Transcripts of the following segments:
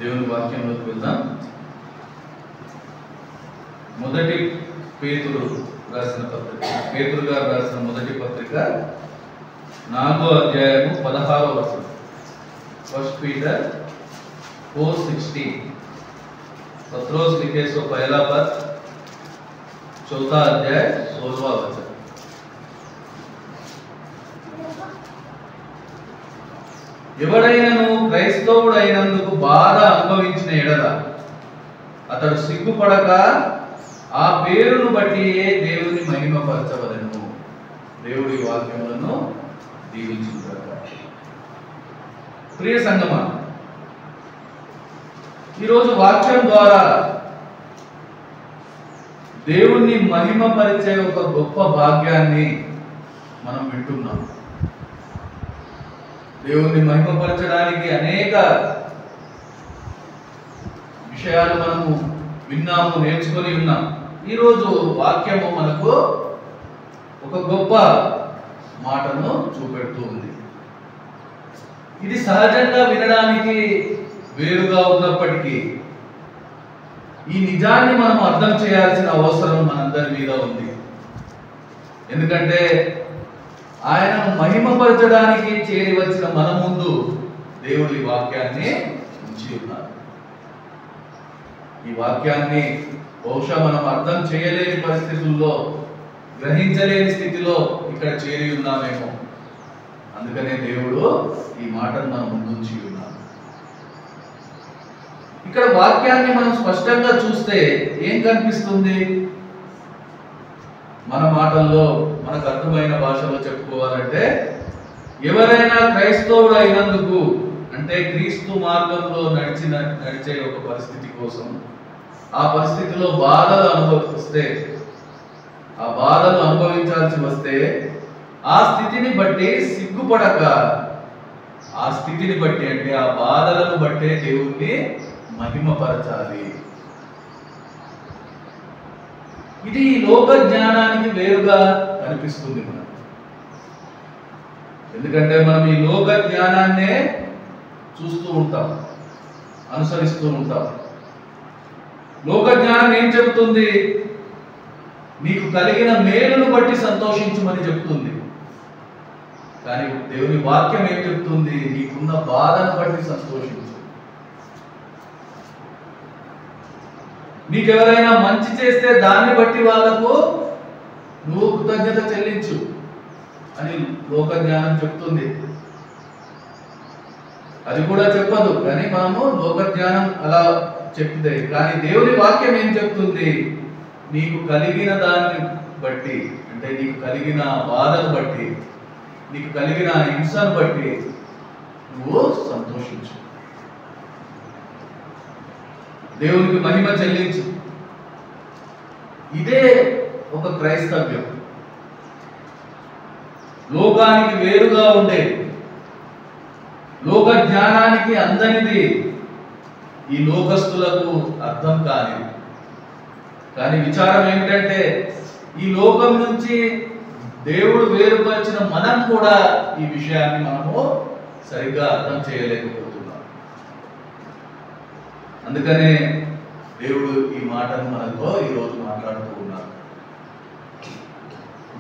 దేవుని వాక్యంలోకి వెళ్దాం. మొదటి పేతురు రాసిన పత్రిక, పేతురు గారు రాసిన మొదటి పత్రిక 4వ అధ్యాయము 16వ వచనం. 1 Peter 4:16. पत्रोस लिखे सो पहला पत्र 4th अध्याय 16वां वचन. ఎవడైనను క్రైస్తవుడైనందుకు బాధ అనుభవించిన ఎడల అతడు సిగ్గుపడక ఆ పేరును బట్టి దేవుని మహిమపరచవలెను. దేవుడి వాక్యములను దీవించుగాక. ప్రియ సంగమా, ఈరోజు వాక్యం ద్వారా దేవుణ్ణి మహిమపరిచే ఒక గొప్ప భాగ్యాన్ని మనం వింటున్నాం. దేవుణ్ణి మహిమపరచడానికి అనేక విషయాలు మనము విన్నాము, నేర్చుకొని ఉన్నాం. ఈరోజు వాక్యము మనకు ఒక గొప్ప మాటను చూపెడుతూ ఉంది. ఇది సహజంగా వినడానికి వేరుగా ఉన్నప్పటికీ ఈ నిజాన్ని మనం అర్థం చేయాల్సిన అవసరం మనందరి మీద ఉంది. ఎందుకంటే ఆయన మహిమపరచడానికి చేరి వచ్చిన మన ముందు దేవుడి వాక్యాన్ని ఉంచి ఉన్నారు. ఈ వాక్యాన్ని బహుశా మనం అర్థం చేయలేని పరిస్థితుల్లో, గ్రహించలేని స్థితిలో ఇక్కడ చేరి ఉన్నామేమో. అందుకనే దేవుడు ఈ మాటను మన ముందు ఉంచి ఉన్నారు. ఇక్కడ వాక్యాన్ని మనం స్పష్టంగా చూస్తే ఏం కనిపిస్తుంది? మన మాటల్లో, మనకు అర్థమైన భాషలో చెప్పుకోవాలంటే, ఎవరైనా క్రైస్తవుడు అయినందుకు, అంటే క్రీస్తు మార్గంలో నడిచే ఒక పరిస్థితి కోసం, ఆ పరిస్థితిలో బాధలు అనుభవిస్తే, ఆ బాధలు అనుభవించాల్సి వస్తే, ఆ స్థితిని బట్టి సిగ్గుపడక, ఆ స్థితిని బట్టి అంటే ఆ బాధలను బట్టే దేవుణ్ణి మహిమపరచాలి. ఇది లోక జ్ఞానానికి వేరుగా కనిపిస్తుంది మనకు. ఎందుకంటే మనం ఈ లోక జ్ఞానాన్నే చూస్తూ ఉంటాం, అనుసరిస్తూ ఉంటాం. లోక జ్ఞానం ఏం చెబుతుంది? నీకు కలిగిన మేలును బట్టి సంతోషించుమని చెప్తుంది. కానీ దేవుని వాక్యం ఏం చెప్తుంది? నీకున్న బాధను బట్టి సంతోషించు. నీకెవరైనా మంచి చేస్తే దాన్ని బట్టి వాళ్లకు నువ్వు కృతజ్ఞత చెల్లించు అని లోక జ్ఞానం చెప్తుంది. అది కూడా చెప్పదు, కానీ మనము లోక జ్ఞానం అలా చెప్తే. కానీ దేవుని వాక్యం ఏం చెప్తుంది? నీకు కలిగిన దాన్ని బట్టి, అంటే నీకు కలిగిన బాధను బట్టి, నీకు కలిగిన హింసను బట్టి నువ్వు సంతోషించు, దేవునికి మహిమ చెల్లించు. ఇదే ఒక క్రైస్తవ్యం. లోకానికి వేరుగా ఉండేది, లోక జ్ఞానానికి అందనిది, ఈ లోకస్తులకు అర్థం కానిది. కానీ విచారం ఏమిటంటే, ఈ లోకం నుంచి దేవుడు వేరుపరిచిన మనం కూడా ఈ విషయాన్ని మనము సరిగ్గా అర్థం చేయలేకపోతున్నాం. అందుకనే దేవుడు ఈ మాటను మనతో ఈరోజు మాట్లాడుతూ ఉన్నారు.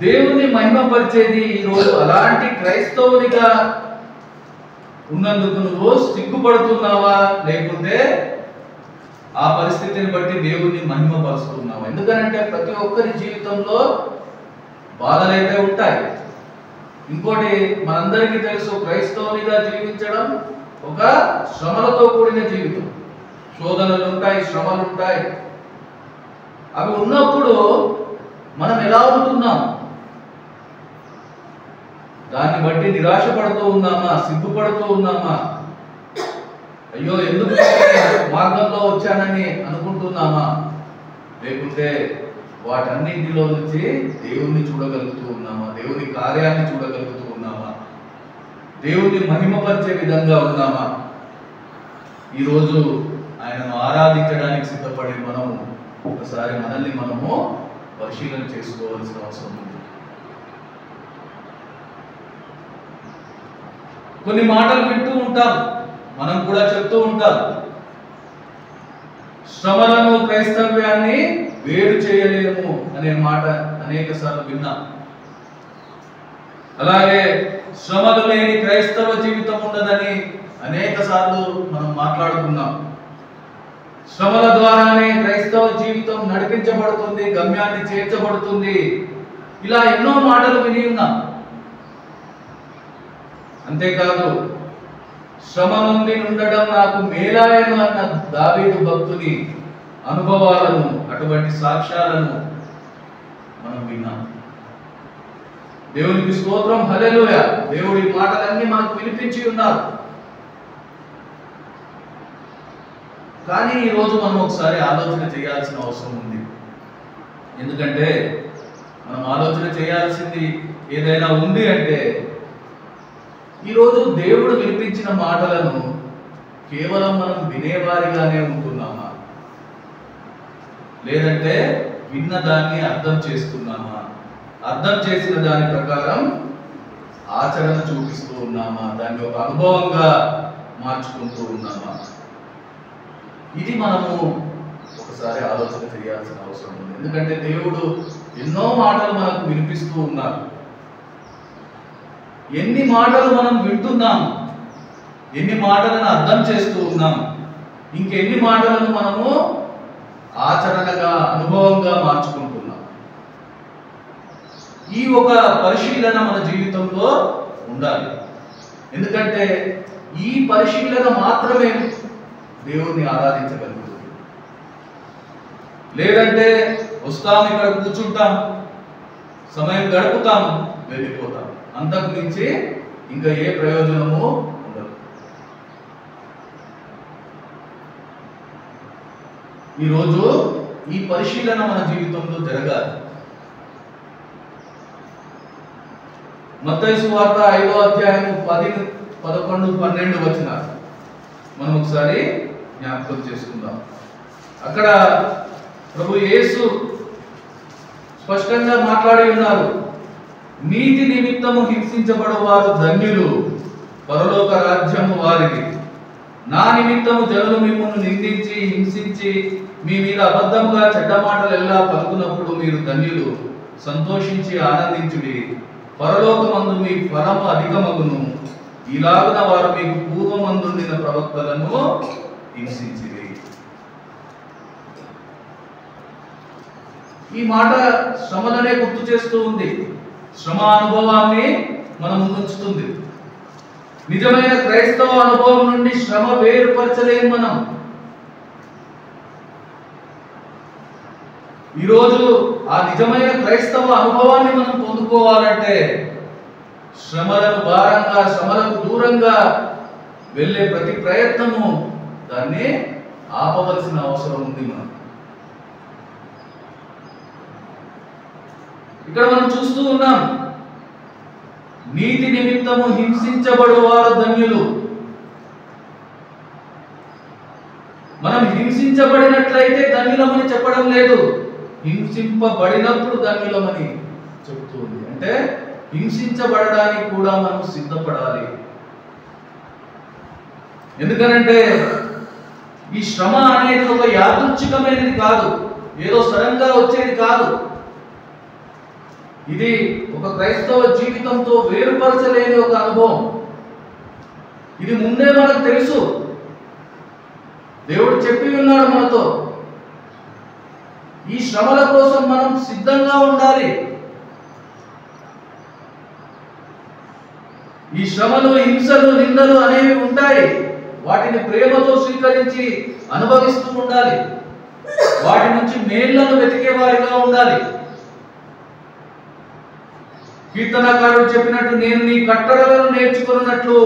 దేవుణ్ణి మహిమపరిచేది ఈరోజు అలాంటి క్రైస్తవునిగా ఉన్నందుకు నువ్వు సిగ్గుపడుతున్నావా, లేకుంటే ఆ పరిస్థితిని బట్టి దేవుణ్ణి మహిమపరుస్తున్నావా? ఎందుకంటే ప్రతి ఒక్కరి జీవితంలో బాధలైతే ఉంటాయి. ఇంకోటి మనందరికీ తెలుసు, క్రైస్తవునిగా జీవించడం ఒక శ్రమలతో కూడిన జీవితం. శోధనలు ఉంటాయి, శ్రమలు ఉంటాయి. అవి ఉన్నప్పుడు మనం ఎలా ఉంటున్నాం? దాన్ని బట్టి నిరాశపడుతూ ఉన్నామా, సిగ్గుపడుతూ ఉన్నామా, అయ్యో ఎందుకు మార్గంలో వచ్చానని అనుకుంటున్నామా, లేకుంటే వాటన్నింటిలో నుంచి దేవుణ్ణి చూడగలుగుతూ ఉన్నామా, దేవుని కార్యాన్ని చూడగలుగుతూ ఉన్నామా, దేవుణ్ణి మహిమపరిచే విధంగా ఉన్నామా? ఈరోజు ఆయనను ఆరాధించడానికి సిద్ధపడే మనము ఒకసారి మనల్ని మనము పరిశీలన చేసుకోవాల్సిన అవసరం ఉంది. కొన్ని మాటలు వింటూ ఉంటాం, మనం కూడా చెప్తూ ఉంటాం, శ్రమలను క్రైస్తవ్యాన్ని వేరు చేయలేము అనే మాట అనేక సార్లు విన్నాం. అలాగే శ్రమలు లేని క్రైస్తవ జీవితం ఉండదని అనేక సార్లు మనం మాట్లాడుకున్నాం. శ్రమల ద్వారానే క్రైస్తవ జీవితం నడిపించబడుతుంది, గమ్యాన్ని చేర్చబడుతుంది. ఇలా ఎన్నో మాటలు విని ఉన్నాం. అంతేకాదు, శ్రమ నుండి ఉండడం నాకు మేలాయను అన్న దావీదు భక్తుని అనుభవాలను, అటువంటి సాక్ష్యాలను మనం విన్నాం. దేవునికి స్తోత్రం, హల్లెలూయా. దేవుడి మాటలన్నీ మనకు వినిపించి ఉన్నారు. కానీ ఈరోజు మనం ఒకసారి ఆలోచన చేయాల్సిన అవసరం ఉంది. ఎందుకంటే మనం ఆలోచన చేయాల్సింది ఏదైనా ఉంది అంటే, ఈరోజు దేవుడు వినిపించిన మాటలను కేవలం మనం వినేవారిగానే ఉంటున్నామా, లేదంటే విన్న దాన్ని అర్థం చేసుకున్నామా, అర్థం చేసిన దాని ప్రకారం ఆచరణ చూపిస్తూ ఉన్నామా, దాన్ని ఒక అనుభవంగా మార్చుకుంటూ ఉన్నామా? ఇది మనము ఒకసారి ఆలోచన చేయాల్సిన అవసరం ఉంది. ఎందుకంటే దేవుడు ఎన్నో మాటలు మనకు వినిపిస్తూ ఉన్నారు. ఎన్ని మాటలు మనం వింటున్నాం, ఎన్ని మాటలను అర్థం చేస్తూ ఉన్నాం, ఇంకెన్ని మాటలను మనము ఆచరణగా, అనుభవంగా మార్చుకుంటున్నాం. ఈ ఒక పరిశీలన మన జీవితంలో ఉండాలి. ఎందుకంటే ఈ పరిశీలన మాత్రమే దేవుణ్ణి ఆరాధించగలుగుతుంది. లేదంటే వస్తాం, ఇక్కడ కూర్చుంటాం, సమయం గడుపుతాం, వెళ్ళిపోతాం. అంతకు మించి ఇంకా ఏ ప్రయోజనము ఉండదు. ఈరోజు ఈ పరిశీలన మన జీవితంలో జరగాలి. మత్తయి సువార్త 5వ అధ్యాయం 10, 11, 12 వచనాలు మనం ఒకసారి జ్ఞాపకం చేసుకుందాం. అక్కడ ప్రభు యేసు స్పష్టంగా మాట్లాడి ఉన్నారు. నీతి నిమిత్తము హింసించబడు వారు ధన్యులు, పరలోక రాజ్యము వారిది. నా నిమిత్తము జనులు మిమ్మల్ని నిందించి హింసించి మీ మీద అబద్ధముగా చెడ్డ మాటలు ఎలా పలుకున్నప్పుడు మీరు ధన్యులు, సంతోషించి ఆనందించుడి, పరలోకమందు మీ ఫలము అధికమగును. ఇలాగున వారు మీకు పూర్వమందుండిన ప్రవక్తలను హింసించిరి. ఈ మాట శ్రమలనే గుర్తు చేస్తూ ఉంది. శ్రమ అనుభవాన్ని మన ముందుంచుతుంది. నిజమైన క్రైస్తవ అనుభవం నుండి శ్రమ వేరుపరచలేము మనం. ఈరోజు ఆ నిజమైన క్రైస్తవ అనుభవాన్ని మనం పొందుకోవాలంటే శ్రమలను భారంగా, శ్రమలకు దూరంగా వెళ్ళే ప్రతి ప్రయత్నము దాన్ని ఆపవలసిన అవసరం ఉంది మనం. ఇక్కడ మనం చూస్తూ ఉన్నాం, నీతి నిమిత్తము హింసించబడు వారు ధన్యులు. మనం హింసించబడినట్లయితే ధన్యులమని చెప్పడం లేదు, హింసింపబడినప్పుడు ధన్యులమని చెప్తూ ఉంది. అంటే హింసించబడడానికి కూడా మనం సిద్ధపడాలి. ఎందుకనంటే ఈ శ్రమ అనేది ఒక యాదృచ్ఛికమైనది కాదు, ఏదో సడన్ గా వచ్చేది కాదు. ఇది ఒక క్రైస్తవ జీవితంతో వేరుపరచలేని ఒక అనుభవం. ఇది ముందే మనకు తెలుసు, దేవుడు చెప్పి ఉన్నాడు మనతో. ఈ శ్రమల కోసం మనం సిద్ధంగా ఉండాలి. ఈ శ్రమలు, హింసలు, నిందలు అనేవి ఉంటాయి. వాటిని ప్రేమతో స్వీకరించి అనుభవిస్తూ ఉండాలి. వాటి నుంచి మేళ్లను వెతికే వారిగా ఉండాలి. కీర్తనకారుడు చెప్పినట్టు, నేను నీ కట్టడలను నేర్చుకున్నట్లు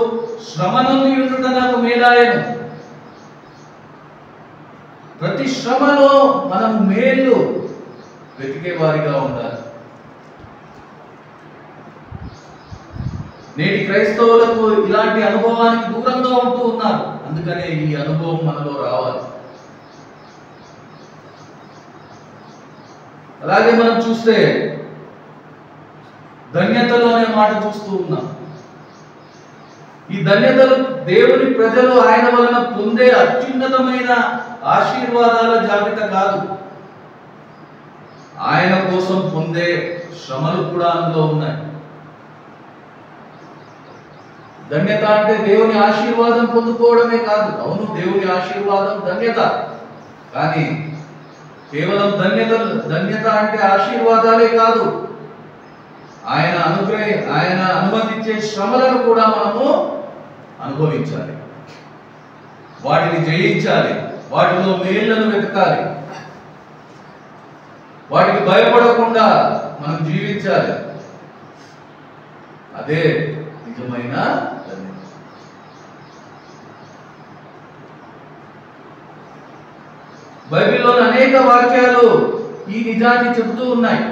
శ్రమ నుండి ఉండుట నాకు మేలాయను. ప్రతి శ్రమలో మనం మేలు వెతికే వారిగా ఉండాలి. నేటి క్రైస్తవులకు ఇలాంటి అనుభవానికి దూరంగా ఉంటూ ఉన్నారు. అందుకనే ఈ అనుభవం మనలో రావాలి. అలాగే మనం చూస్తే ధన్యతలు అనే మాట చూస్తూ ఉన్నాం. ఈ ధన్యతలు దేవుని ప్రజలు ఆయన వలన పొందే అత్యున్నతమైన ఆశీర్వాదాల జాబితా కాదు, ఆయన కోసం పొందే శ్రమలు కూడా అందులో ఉన్నాయి. ధన్యత అంటే దేవుని ఆశీర్వాదం పొందుకోవడమే కాదు. అవును, దేవుని ఆశీర్వాదం ధన్యత, కానీ కేవలం ధన్యత అంటే ఆశీర్వాదాలే కాదు, ఆయన అనుమతించే శ్రమలను కూడా మనము అనుభవించాలి, వాటిని జయించాలి, వాటిలో మేళ్లను వెతకాలి, వాటికి భయపడకుండా మనం జీవించాలి. అదే నిజమైన ధన్యత. బైబిల్లోని అనేక వాక్యాలు ఈ నిజాన్ని చెబుతూ ఉన్నాయి.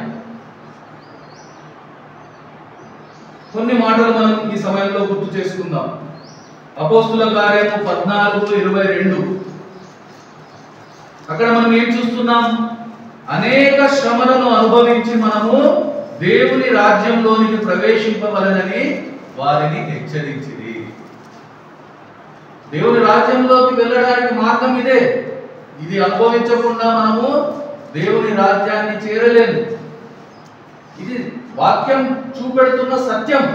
కొన్ని మాటలు మనం ఈ సమయంలో గుర్తు చేసుకుందాం. అపోస్తుల కార్యము 14:22. అక్కడ మనం ఏం చూస్తున్నాం? అనేక శ్రమలను అనుభవించి మనము దేవుని రాజ్యంలోనికి ప్రవేశింపవలనని వారిని హెచ్చరించింది. దేవుని రాజ్యంలోకి వెళ్ళడానికి మార్గం ఇదే. ఇది అనుభవించకుండా మనము దేవుని రాజ్యాన్ని చేరలేము. ఇది వాక్యం చూపెడుతున్న సత్యం.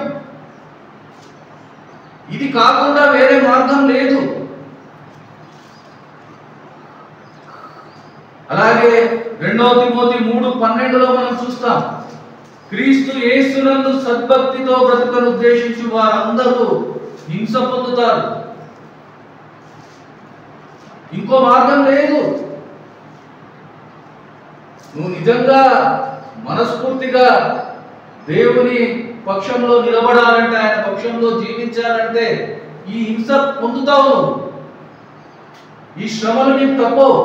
ఇది కాకుండా వేరే మార్గం లేదు. అలాగే 2 తిమోతి 3:12లో మనం చూస్తాం, క్రీస్తు యేసునందు సద్భక్తితో బ్రతుకను ఉద్దేశించి వారందరూ హింస పొందుతారు. ఇంకో మార్గం లేదు. నువ్వు నిజంగా మనస్ఫూర్తిగా దేవుని పక్షంలో నిలబడాలంటే, ఆయన పక్షంలో జీవించాలంటే ఈ హింస పొందుతావు. ఈ శ్రమలు నీకు తప్పవు.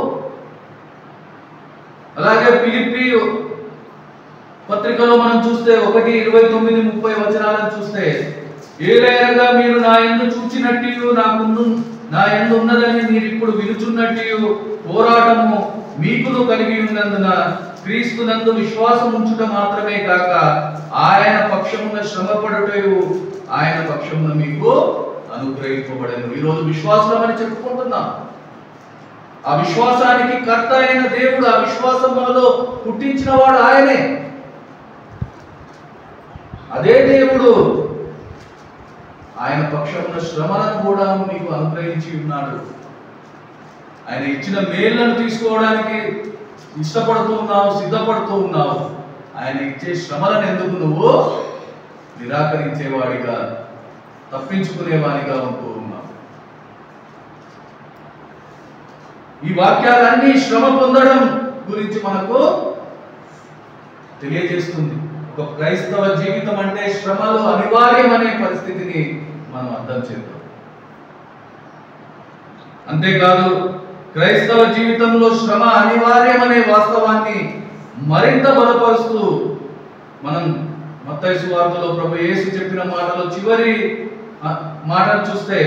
అలాగే ఫిలిప్పీ పత్రికలో మనం చూస్తే 1:29-30 వచనాలను చూస్తే, ఏలైనగా మీరు నా యందు చూచినట్టు నా యందు ఉన్నదని మీరు ఇప్పుడు వినుచున్నట్టు పోరాటము మీకును కలిగి ఉన్నందున క్రీస్తునందు విశ్వాసం ఉంచుట మాత్రమే కాక ఆయన పక్షమున శ్రమపడుటయు ఆయన పక్షమున మీకు అనుగ్రహింపబడెను. ఈరోజు విశ్వాసం అని చెప్పుకుంటున్నాం. ఆ విశ్వాసానికి కర్త అయిన దేవుడు, ఆ విశ్వాసం మనలో పుట్టించిన వాడు ఆయనే. అదే దేవుడు ఆయన పక్షమున శ్రమలను కూడా మీకు అనుగ్రహించి ఉన్నాడు. ఆయన ఇచ్చిన మేళ్లను తీసుకోవడానికి ఇష్టపడుతూ ఉన్నావు, సిద్ధపడుతూ ఉన్నావు. ఆయన ఇచ్చే శ్రమలను ఎందుకు నువ్వు నిరాకరించేవాడిగా, తప్పించుకునేవాడిగా ఉంటూ ఉన్నావు? ఈ వాక్యాలన్నీ శ్రమ పొందడం గురించి మనకు తెలియజేస్తుంది. ఒక క్రైస్తవ జీవితం అంటే శ్రమలు అనివార్యమనే పరిస్థితిని మనం అర్థం చేద్దాం. అంతేకాదు, క్రైస్తవ జీవితంలో శ్రమ అనివార్యమనే వాస్తవాన్ని మరింత బలపరుస్తూ మనం మత్తయి సువార్తలో ప్రభు యేసు చెప్పిన మాటలో చివరి మాటను చూస్తే,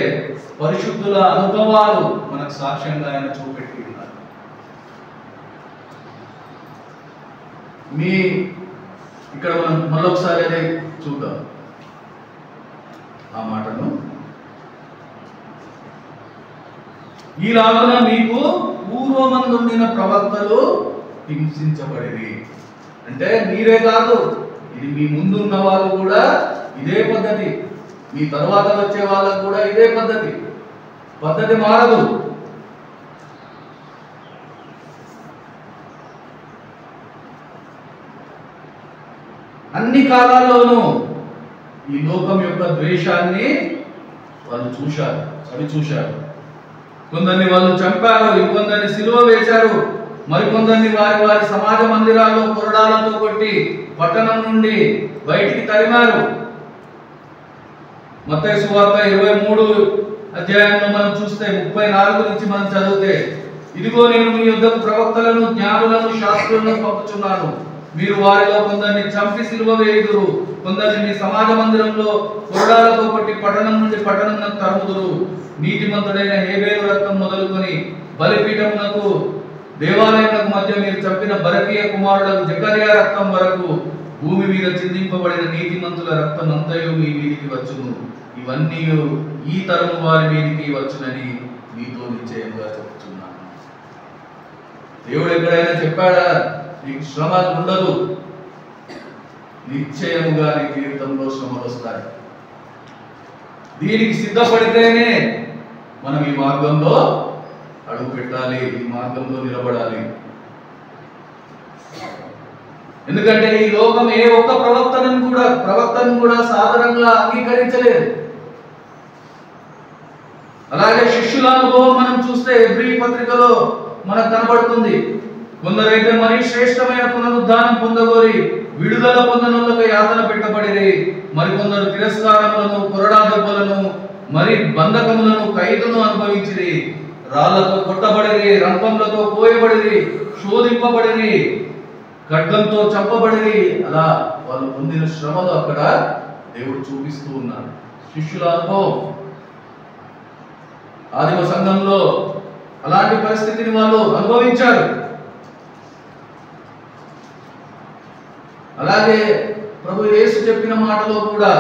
పరిశుద్ధుల అనుభవాలు మనకు సాక్ష్యంగా ఆయన చూపెట్టి ఉన్నారు. ఇక్కడ మనం మరొకసారి అదే చూద్దాం ఆ మాటను. ఈలాగున మీకు పూర్వమందుండిన ప్రవక్తలు హింసించబడేవి. అంటే మీరే కాదు, ఇది మీ ముందు ఉన్న వాళ్ళు కూడా ఇదే పద్ధతి, మీ తర్వాత వచ్చే వాళ్ళకు కూడా ఇదే పద్ధతి మారదు. అన్ని కాలాల్లోనూ ఈ లోకం యొక్క ద్వేషాన్ని వాళ్ళు చూశారు. కొందరిని వాళ్ళు చంపారు, ఇంకొందరిని సిలువ వేశారు, మరికొందరిని వారి సమాజ మందిరాల్లో కొరడాలతో కొట్టి పట్టణం నుండి బయటికి తరిమారు. మత్తయి సువార్త 23 అధ్యాయంలో మనం చూస్తే 34 నుంచి మనం చదివితే, ఇదిగో నేను మీ యొద్దకు ప్రవక్తలను, జ్ఞానులను, శాస్త్రులను పంపుచున్నాను. మీరు వారిలో కొందరిని చంపి సిలువ వేయుదురు, కొందరిని మీ సమాజ మందిరంలో కొరడాలతో కొట్టి పట్టణం నుండి పట్టణమునకు తరుముదురు. నీతిమంతుడైన హేబేలు రక్తం మొదలుకొని బలిపీఠమునకు దేవాలయమునకు మధ్య మీరు చంపిన బరకీయ కుమారుడు జకర్యా రక్తం వరకు భూమి మీద చిందింపబడిన నీతిమంతుల రక్తమంతయు మీ మీదికి వచ్చును, ఇవన్నీ ఈ తరము వారి మీదికి వచ్చునని మీతో నిశ్చయంగా చెప్తున్నాను. దేవుడు ఎక్కడైనా చెప్పాడా నీకు శ్రమ ఉండదు? నిశ్చయముగా నీ జీవితంలో శ్రమలు వస్తాయి. దీనికి సిద్ధపడితేనే మనం ఈ మార్గంలో అడుగు పెట్టాలి, ఈ మార్గంలో నిలబడాలి. ఎందుకంటే ఈ లోకం ఏ ఒక్క ప్రవక్తను కూడా సాధారణంగా అంగీకరించలేదు. అలాగే శిష్యుల అనుభవం మనం చూస్తే హెబ్రీ పత్రికలో మనకు కనబడుతుంది. కొందరైతే మరి శ్రేష్టమైన పునరుద్ధానం పొందగోరి విడుదల పొందనులకు యాతన పెట్టబడిరి, మరికొందరు తిరస్కారములను, కొరడా దెబ్బలను, మరి బంధకములను, ఖైదును అనుభవించిరి, రాళ్లతో కొట్టబడిరి, రంపంలతో కోయబడిరి, శోధింపబడిరి, ఖడ్గంతో చంపబడిరి. అలా వాళ్ళు పొందిన శ్రమలు అక్కడ దేవుడు చూపిస్తూ ఉన్నాడు. శిష్యుల అనుభవం ఆదిమ సంఘంలో అలాంటి పరిస్థితిని వాళ్ళు అనుభవించారు. అలాగే ప్రభు యేసు చెప్పిన మాటలో కూడా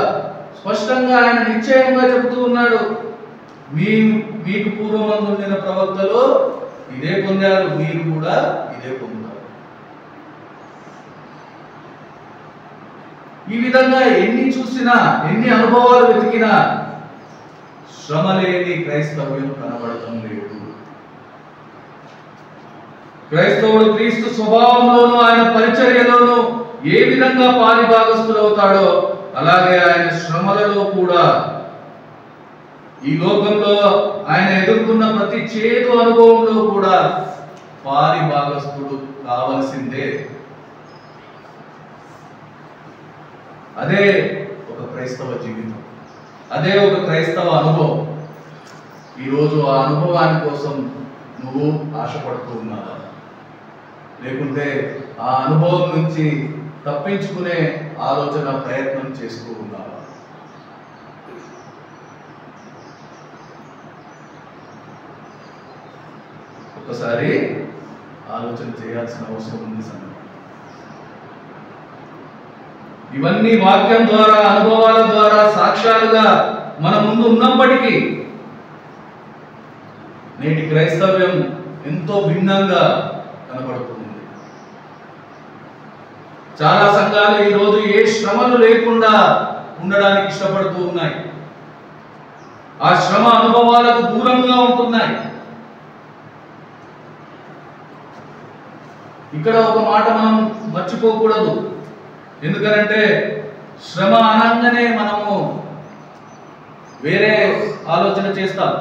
స్పష్టంగా ఆయన నిశ్చయంగా చెబుతూ ఉన్నాడు, మీకు పూర్వమందు ఉండిన ప్రవక్తలు ఇదే పొందారు, మీరు కూడా ఇదే పొందారు. ఈ విధంగా ఎన్ని చూసినా, ఎన్ని అనుభవాలు వెతికినా శ్రమ లేని క్రైస్తవ్యం కనబడటం లేదు. క్రైస్తవుడు క్రీస్తు స్వభావంలోనూ ఆయన పరిచర్యలోనూ ఏ విధంగా పాలిభాగస్తులవుతాడో అలాగే ఆయన శ్రమలలో కూడా, ఈ లోకంలో ఆయన ఎదుర్కొన్న ప్రతి చేదు అనుభవంలో కూడా పాలిభాగస్తుడు కావలసిందే. అదే ఒక క్రైస్తవ జీవితం, అదే ఒక క్రైస్తవ అనుభవం. ఈరోజు ఆ అనుభవాని కోసం నువ్వు ఆశపడుతూ ఉన్నావా? లేకుంటే ఆ అనుభవం నుంచి తప్పించుకునే ఆలోచన ప్రయత్నం చేస్తూ ఉన్నావా? ఒకసారి ఆలోచన చేయాల్సిన అవసరం ఉంది సంగతి. ఇవన్నీ వాక్యం ద్వారా, అనుభవాల ద్వారా సాక్ష్యాలుగా మన ముందు ఉన్నప్పటికీ నేటి క్రైస్తవ్యం ఎంతో భిన్నంగా కనబడుతుంది. చాలా సంఘాలు ఈరోజు ఏ శ్రమలు లేకుండా ఉండడానికి ఇష్టపడుతూ ఉన్నాయి. ఆ శ్రమ అనుభవాలకు దూరంగా ఉంటున్నాయి. ఇక్కడ ఒక మాట మనం మర్చిపోకూడదు. ఎందుకంటే శ్రమ అనగానే మనము వేరే ఆలోచన చేస్తాం.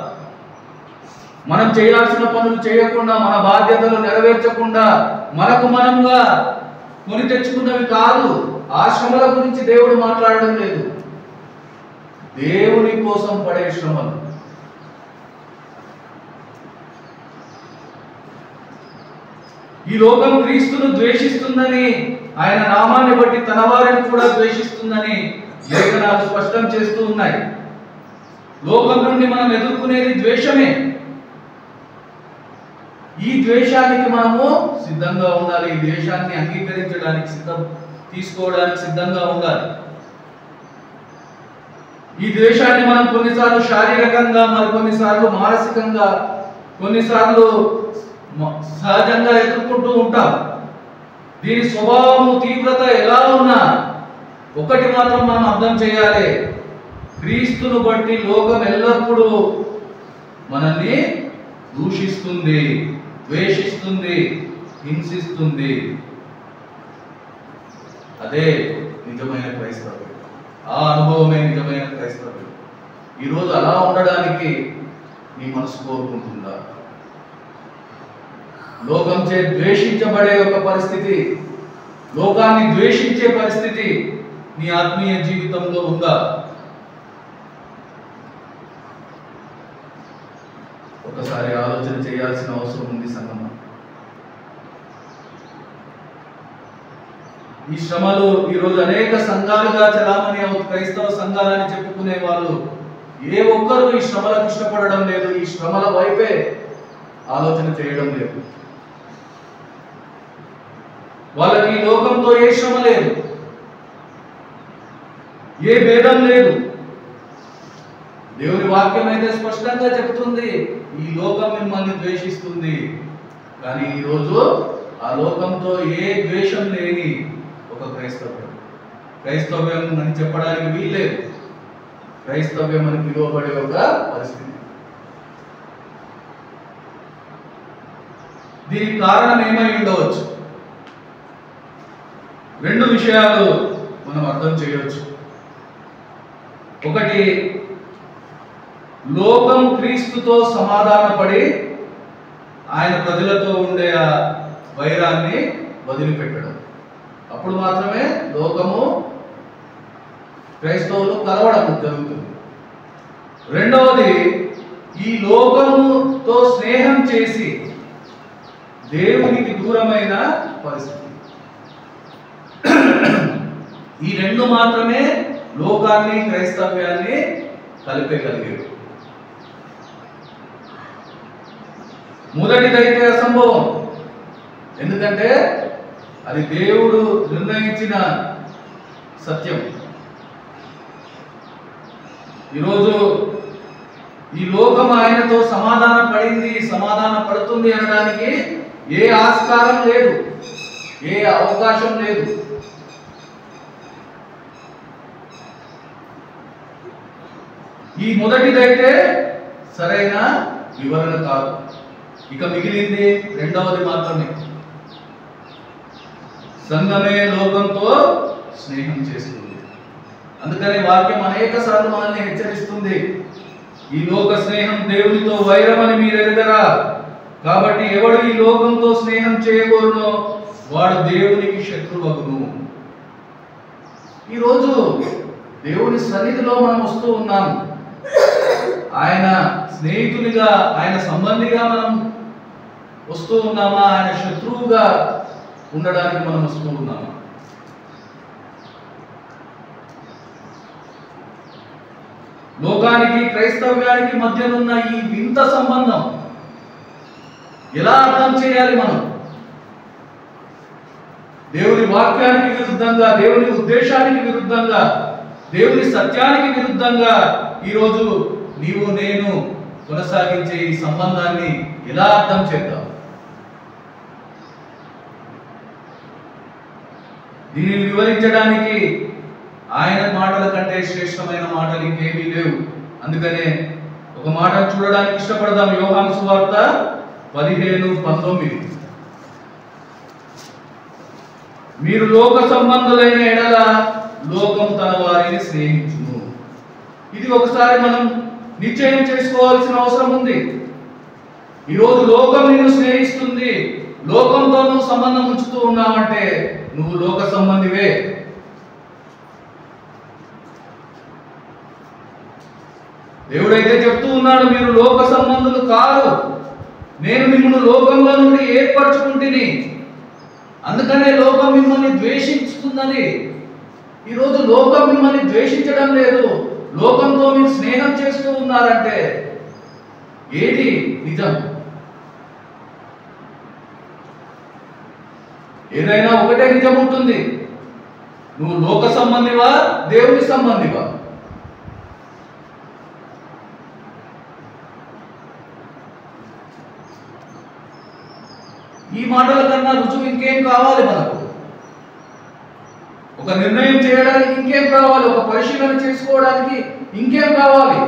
మనం చేయాల్సిన పనులు చేయకుండా, మన బాధ్యతలు నెరవేర్చకుండా మనకు మనంగా కొని తెచ్చుకున్నవి కాదు. ఆ శ్రమల గురించి దేవుడు మాట్లాడడం లేదు. దేవుని కోసం పడే శ్రమలు. ఈ లోకం క్రీస్తును ద్వేషిస్తుందని, ఆయన నామాన్ని బట్టి తన వారిని కూడా ద్వేషిస్తుందని లేఖనాలు స్పష్టం చేస్తూ ఉన్నాయి. లోకం నుండి మనం ఎదుర్కొనేది ద్వేషమే. ఈ ద్వేషానికి మనము సిద్ధంగా ఉండాలి. ఈ ద్వేషాన్ని అంగీకరించడానికి తీసుకోవడానికి సిద్ధంగా ఉండాలి. ఈ ద్వేషాన్ని మనం కొన్నిసార్లు శారీరకంగా, మరి కొన్నిసార్లు మానసికంగా, కొన్నిసార్లు సహజంగా ఎదుర్కొంటూ ఉంటాం. దీని స్వభావము, తీవ్రత ఎలా ఉన్నా ఒకటి మాత్రం మనం అర్థం చేయాలి: క్రీస్తును బట్టి లోకం ఎల్లప్పుడూ మనల్ని దూషిస్తుంది, ద్వేషిస్తుంది, హింసిస్తుంది. అదే నిజమైన క్రైస్తవ్యం. ఆ అనుభవమే నిజమైన క్రైస్తవ్యం. ఈరోజు అలా ఉండడానికి నీ మనసు కోరుకుంటుందా? లోకంచే ద్వేషించబడే ఒక పరిస్థితి, లోకాన్ని ద్వేషించే పరిస్థితి నీ ఆత్మీయ జీవితంలో ఉందా? ఒకసారి ఆలోచన చేయాల్సిన అవసరం ఉంది సంగమం. ఈ శ్రమలు ఈరోజు అనేక సంఘాలుగా చలామణి క్రైస్తవ సంఘాలని చెప్పుకునే వాళ్ళు ఏ ఒక్కరూ ఈ శ్రమలకు ఇష్టపడడం లేదు. ఈ శ్రమల వైపే ఆలోచన చేయడం లేదు. వాళ్ళకి ఈ లోకంతో ఏ శ్రమ లేదు. ఏ భేదం లేదు. దేవుని వాక్యం అయితే స్పష్టంగా చెప్తుంది, ఈ లోకం మిమ్మల్ని ద్వేషిస్తుంది. కానీ ఈరోజు ఆ లోకంతో ఏ ద్వేషం లేని ఒక క్రైస్తవ్యం అని చెప్పడానికి వీల్లేదు. క్రైస్తవ్యం అని పిలువబడే ఒక పరిస్థితి. దీనికి కారణం ఏమై ఉండవచ్చు? రెండు విషయాలు మనం అర్థం చేయవచ్చు. ఒకటి, లోకం క్రీస్తుతో సమాధానపడి ఆయన ప్రజలతో ఉండే ఆ వైరాన్ని వదిలిపెట్టడం. అప్పుడు మాత్రమే లోకము క్రైస్తవులు కలవడం జరుగుతుంది. రెండవది, ఈ లోకముతో స్నేహం చేసి దేవునికి దూరమైన పరిస్థితి. ఈ రెండు మాత్రమే లోకాన్ని క్రైస్తవ్యాన్ని కలిపేయగలిగేవి. మొదటిదైతే అసంభవం. ఎందుకంటే అది దేవుడు నిర్ణయించిన సత్యం. ఈరోజు ఈ లోకం ఆయనతో సమాధాన పడింది, సమాధాన పడుతుంది అనడానికి ఏ ఆస్కారం లేదు, ఏ అవకాశం లేదు. ఈ మొదటిదైతే సరైన వివరణ కాదు. ఇక మిగిలింది రెండవది మాత్రమే. సంఘమే లోకంతో స్నేహం చేస్తుంది. అందుకని వాక్యం అనేక సార్లు మనల్ని హెచ్చరిస్తుంది, ఈ లోక స్నేహం దేవునితో వైరమని మీరు ఎరుగరా, కాబట్టి ఎవడు ఈ లోకంతో స్నేహం చేయకూడనో వాడు దేవునికి శత్రువగును. ఈరోజు దేవుని సన్నిధిలో మనం వస్తూ ఉన్నాం. ఆయన స్నేహితునిగా, ఆయన సంబంధిగా మనం వస్తూ ఉన్నామా, ఆయన శత్రువుగా ఉండడానికి మనం వస్తూ ఉన్నామా? లోకానికి క్రైస్తవ్యానికి మధ్యనున్న ఈ వింత సంబంధం ఎలా అర్థం చేయాలి మనం? దేవుని వాక్యానికి విరుద్ధంగా, దేవుని ఉద్దేశానికి విరుద్ధంగా, దేవుని సత్యానికి విరుద్ధంగా ఈరోజు నీవు నేను కొనసాగించే ఈ సంబంధాన్ని ఎలా అర్థం చేద్దాం? దీనిని వివరించడానికి ఆయన మాటల కంటే శ్రేష్టమైన మాటలు ఇంకేమీ లేవు. అందుకనే ఒక మాట చూడడానికి ఇష్టపడదాం. యోహాను సువార్త 15:19. మీరు లోక సంబంధులైన ఎడల లోకం తన వారిని స్నేహించును. ఇది ఒకసారి మనం నిశ్చయం చేసుకోవాల్సిన అవసరం ఉంది. ఈరోజు లోకం నిన్ను స్నేహిస్తుంది, లోకంతో నువ్వు సంబంధం ఉంచుతూ ఉన్నావంటే నువ్వు లోక సంబంధివే. దేవుడైతే చెప్తూ ఉన్నాడు, మీరు లోక సంబంధులు కారు, నేను మిమ్మల్ని లోకంలో నుండి ఏర్పరచుకుంటుని, అందుకనే లోకం మిమ్మల్ని ద్వేషిస్తుందని. ఈరోజు లోకం మిమ్మల్ని ద్వేషించడం లేదు, లోకంతో మీరు స్నేహం చేస్తూ ఉన్నారంటే ఏది నిజం? ఏదైనా ఒకటే నిజం ఉంటుంది. నువ్వు లోక సంబంధివా, దేవుని సంబంధివా? ఈ మాటల కన్నా రుజువు ఇంకేం కావాలి మనకు? ఒక నిర్ణయం చేయడానికి ఇంకేం కావాలి? ఒక పరిశీలన చేసుకోవడానికి ఇంకేం కావాలి?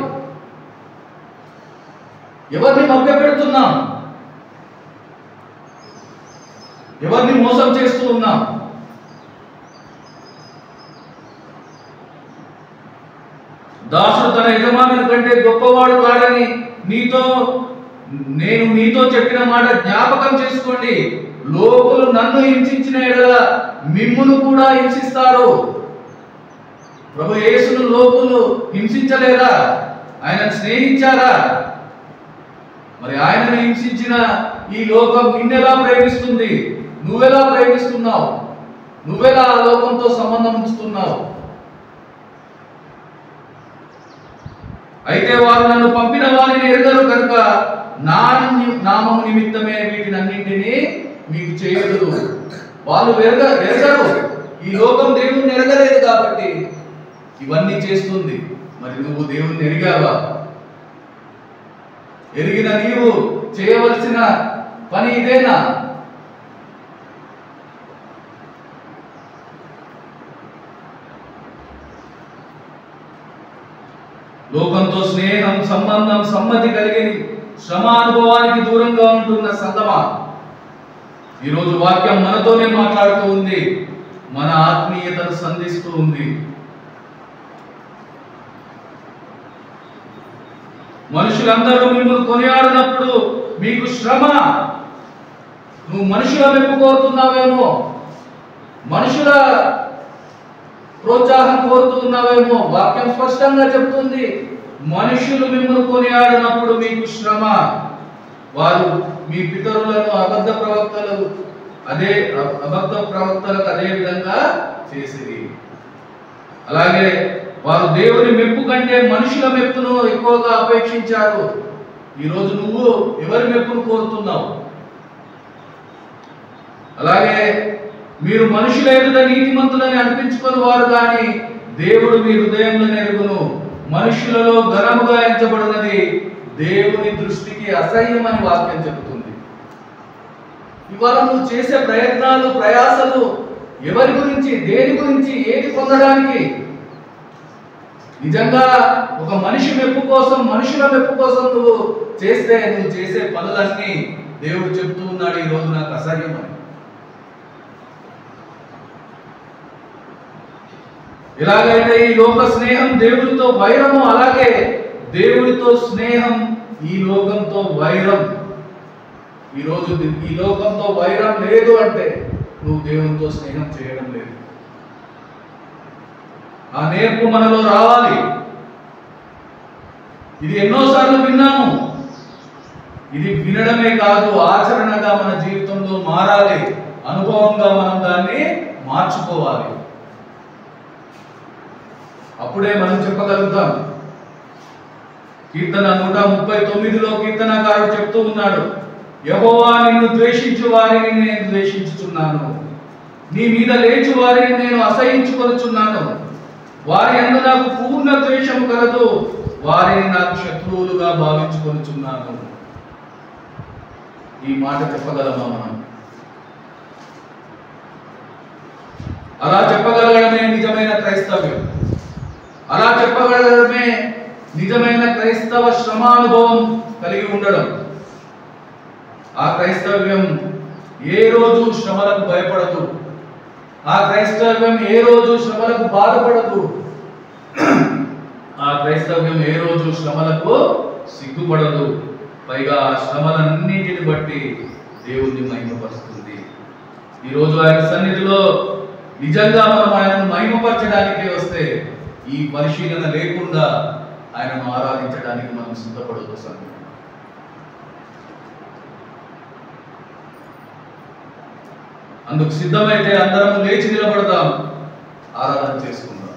ఎవరిని మభ్యపెడుతున్నాం? ఎవరిని మోసం చేస్తూ ఉన్నాం? దాసుడు తన యజమానుని కంటే గొప్పవాడు కాడని నేను మీతో చెప్పిన మాట జ్ఞాపకం చేసుకోండి. లోకులు నన్ను హింసించిన ఎడల మిమ్మును కూడా హింసిస్తారు. ప్రభు యేసును లోకులు హింసించలేదా? ఆయనను స్నేహించారా? మరి ఆయనను హింసించిన ఈ లోకం నిన్నెలా ప్రేమిస్తుంది? నువ్వెలా ప్రేమిస్తున్నావు? నువ్వెలా ఆ లోకంతో సంబంధం ఉంచుతున్నావు? అయితే వారు నన్ను పంపిన వారిని ఎరుగరు కనుక నా నామము నిమిత్తమే వీటినన్నింటినీ మీకు చేయదు. వాళ్ళు ఎరగరు. ఈ లోకం దేవుణ్ణి ఎరగలేదు కాబట్టి ఇవన్నీ చేస్తుంది. మరి నువ్వు దేవుణ్ణి ఎరిగావా? ఎరిగిన నీవు చేయవలసిన పని ఇదేనా? లోకంతో స్నేహం, సంబంధం, సమ్మతి కలిగి శ్రమానుభవానికి దూరంగా ఉంటున్న సంగమా, ఈరోజు వాక్యం మనతోనే మాట్లాడుతూ ఉంది, మన ఆత్మీయతను సంధిస్తూ ఉంది. మనుషులందరూ మిమ్మల్ని కొనియాడినప్పుడు మీకు శ్రమ. నువ్వు మనుషుల మెప్పు కోరుతున్నావేమో, మనుషుల ప్రోత్సాహం కోరుతున్నావేమో. వాక్యం స్పష్టంగా చెప్తుంది, మనుషులు మిమ్మల్ని కొనియాడినప్పుడు మీకు శ్రమ. వారు మీ పితరులను అబద్ధ ప్రవక్తలకు అదే విధంగా చేసిరి. అలాగే వారు దేవుని మెప్పు కంటే మనుషుల మెప్పును ఎక్కువగా అపేక్షించారు. ఈరోజు నువ్వు ఎవరి మెప్పును కోరుతున్నావు? అలాగే మీరు మనుషుల ఎదుట నీతిమంతులని అనిపించుకొని వారు కానీ దేవుడు మీ హృదయంలో ఎరుగును. మనుషులలో ఘనముగా ఎంచబడినది దేవుని దృష్టికి అసహ్యమని వాక్యం చెబుతుంది. ఇవాళ నువ్వు చేసే ప్రయత్నాలు, ప్రయాసలు ఎవరి గురించి, దేని గురించి, ఏది పొందడానికి? నిజంగా ఒక మనిషి మెప్పు కోసం, మనుషుల మెప్పు కోసం నువ్వు చేసే పనులన్నీ దేవుడు చెప్తూ ఉన్నాడు, ఈ రోజు నాకు అసహ్యం అని. ఎలాగైతే ఈ లోక స్నేహం దేవుడితో వైరము, అలాగే దేవుడితో స్నేహం ఈ లోకంతో వైరం. ఈరోజు ఈ లోకంతో వైరం లేదు అంటే నువ్వు దేవునితో స్నేహం చేయడం లేదు. ఆ నేర్పు మనలో రావాలి. ఇది ఎన్నోసార్లు విన్నాము. ఇది వినడమే కాదు, ఆచరణగా మన జీవితంలో మారాలి. అనుభవంగా మనం దాన్ని మార్చుకోవాలి. అప్పుడే మనం చెప్పగలుగుతాం. కీర్తన 139లో కీర్తనకారుడు చెప్తూ ఉన్నాడు, యెహోవా నిన్ను ద్వేషించు వారిని నేను ద్వేషించుచున్నాను, నీ మీద లేచు వారిని నేను అసహించుకొనుచున్నాను. వారి యందు నాకు పూర్ణ ద్వేషము కలదు, వారిని నాకు శత్రువులుగా భావించుకొనుచున్నాను. ఈ మాట చెప్పగలమా మనం? అలా చెప్పగలగడమే నిజమైన క్రైస్తవ్యం. అలా చెప్పగలగడమే నిజమైన క్రైస్తవ శ్రమానుభవం కలిగి ఉండడం. ఆ క్రైస్తవ్యం ఏ రోజు శ్రమలకు భయపడదు. ఆ క్రైస్తవ్యం ఏ రోజు శ్రమలకు బాధపడదు. ఆ క్రైస్తవ్యం ఏ రోజు శ్రమలకు సిగ్గుపడదు. పైగా ఆ శ్రమలన్నింటిని బట్టి దేవుణ్ణి మహిమపరుస్తుంది. ఈరోజు ఆయన సన్నిధిలో నిజంగా మనం ఆయనను మహిమపరచడానికే వస్తే ఈ పరిశీలన లేకుండా ఆయనను ఆరాధించడానికి మనం సిద్ధపడదు. సంగతి అందుకు సిద్ధమైతే అందరం లేచి నిలబడదాం, ఆరాధన చేసుకుందాం.